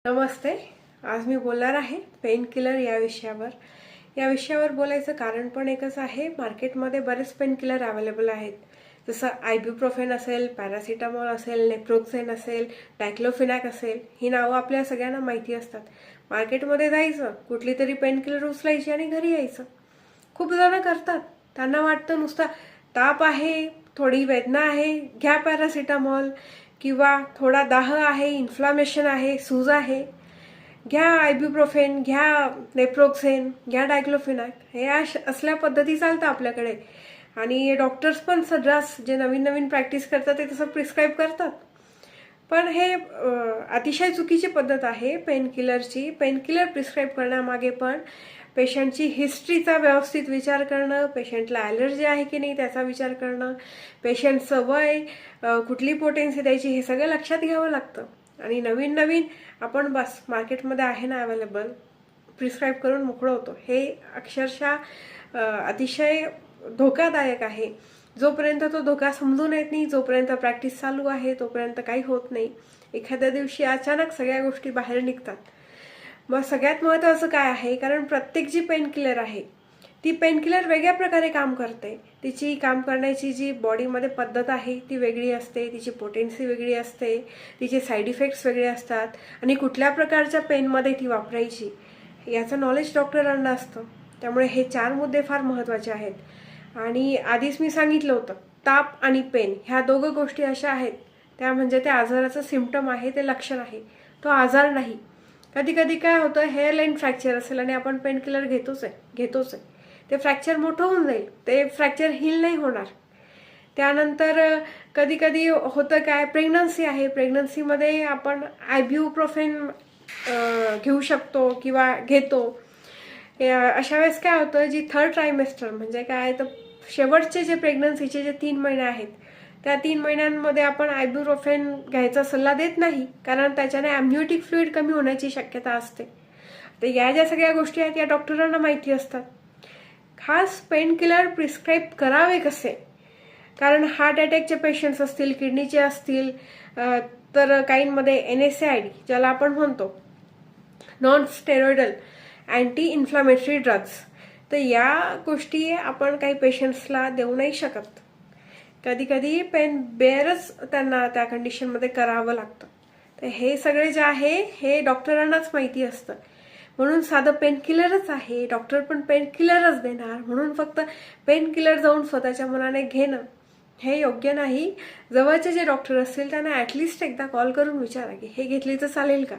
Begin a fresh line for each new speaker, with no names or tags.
नमस्ते. आज मी बोलणार आहे पेन किलर या विषयावर. या विषयावर बोलायचं कारण पण एकच आहे, मार्केटमध्ये बरेच पेन किलर अवेलेबल आहेत. जसं आयब्युप्रोफेन असेल, पॅरासिटामॉल असेल, नेप्रोक्सेन असेल, डायक्लोफिनॅक असेल, ही नावं आपल्या सगळ्यांना माहिती असतात. मार्केटमध्ये जायचं, कुठली तरी पेन किलर उचलायची आणि घरी यायचं. खूप जण करतात. त्यांना वाटतं नुसता ताप आहे, थोडी वेदना आहे, घ्या पॅरासिटामॉल, किंवा थोडा दाह आहे, इन्फ्लामेशन आहे, सूज आहे, घ्या आयब्युप्रोफेन, घ्या नेप्रोक्सेन, घ्या डायक्लोफिनॅक. हे असल्या पद्धती चालतं आपल्याकडे. आणि डॉक्टर्स पण सध्याच जे नवीन नवीन प्रॅक्टिस करतात ते तसं प्रिस्क्राईब करतात. पण हे अतिशय चुकीची पद्धत आहे पेन किलरची. पेन किलर प्रिस्क्राईब करण्यामागे पण पेशंटची हिस्ट्रीचा व्यवस्थित विचार करणं, पेशंटला ॲलर्जी आहे की नाही त्याचा विचार करणं, पेशंटचं वय, कुठली पोटेन्सी द्यायची, हे सगळं लक्षात घ्यावं लागतं. आणि नवीन नवीन आपण बस मार्केटमध्ये आहे ना अवेलेबल, प्रिस्क्राईब करून मोकळं होतो. हे अक्षरशः अतिशय धोकादायक आहे. जोपर्यंत तो धोका समजून येत नाही, जोपर्यंत प्रॅक्टिस चालू आहे, तोपर्यंत काही होत नाही. एखाद्या दिवशी अचानक सगळ्या गोष्टी बाहेर निघतात. मग सगळ्यात महत्त्वाचं काय आहे, कारण प्रत्येक जी पेन किलर आहे ती पेन किलर वेगळ्या प्रकारे काम करते. तिची काम करण्याची जी बॉडीमध्ये पद्धत आहे ती वेगळी असते, तिची पोटेन्सी वेगळी असते, तिचे साईड इफेक्ट्स वेगळे असतात, आणि कुठल्या प्रकारच्या पेनमध्ये ती वापरायची याचं नॉलेज डॉक्टरांना असतं. त्यामुळे हे 4 मुद्दे फार महत्त्वाचे आहेत. आणि आधीच मी सांगितलं होतं, ताप आणि पेन ह्या दोघं गोष्टी अशा आहेत त्या म्हणजे त्या आजाराचं सिम्पटम आहे, ते लक्षण आहे, तो आजार नाही. कधी कधी काय होतं, हेअरलाईन फ्रॅक्चर असेल आणि आपण पेन किलर घेतोच आहे, ते फ्रॅक्चर मोठं होऊन जाईल, ते फ्रॅक्चर हील नाही होणार. त्यानंतर कधी कधी होतं काय, प्रेग्नन्सी आहे, प्रेग्नन्सीमध्ये आपण आयब्युप्रोफेन घेऊ शकतो किंवा घेतो. अशा वेळेस काय होतं, जी थर्ड ट्रायमेस्टर म्हणजे काय तर शेवटचे जे प्रेग्नन्सीचे जे 3 महिने आहेत त्या 3 महिन्यांमध्ये आपण आयब्युप्रोफेन घ्यायचा सल्ला देत नाही, कारण त्याच्याने ॲम्निओटिक फ्लुइड कमी होण्याची शक्यता असते. तर या ज्या सगळ्या गोष्टी आहेत या डॉक्टरांना माहिती असतात. खास पेन किलर प्रिस्क्राईब करावे कसे, कारण हार्ट अटॅकचे पेशंट्स असतील, किडनीचे असतील, तर काहींमध्ये NSAID ज्याला आपण म्हणतो non steroidal anti inflammatory drugs, तर या गोष्टी आपण काही पेशंट्सला देऊ नाही शकत. कधी कधी पेन बेअरच त्यांना त्या कंडिशनमध्ये करावं लागतं. तर हे सगळे जे आहे हे डॉक्टरांनाच माहिती असतं. म्हणून साधं पेन किलरच आहे, डॉक्टर पण पेन किलरच देणार म्हणून फक्त पेन किलर जाऊन स्वतःच्या मनाने घेणं हे योग्य नाही. जवळचे जे डॉक्टर असतील त्यांना ॲटलिस्ट एकदा कॉल करून विचारा की हे घेतली तर चालेल का.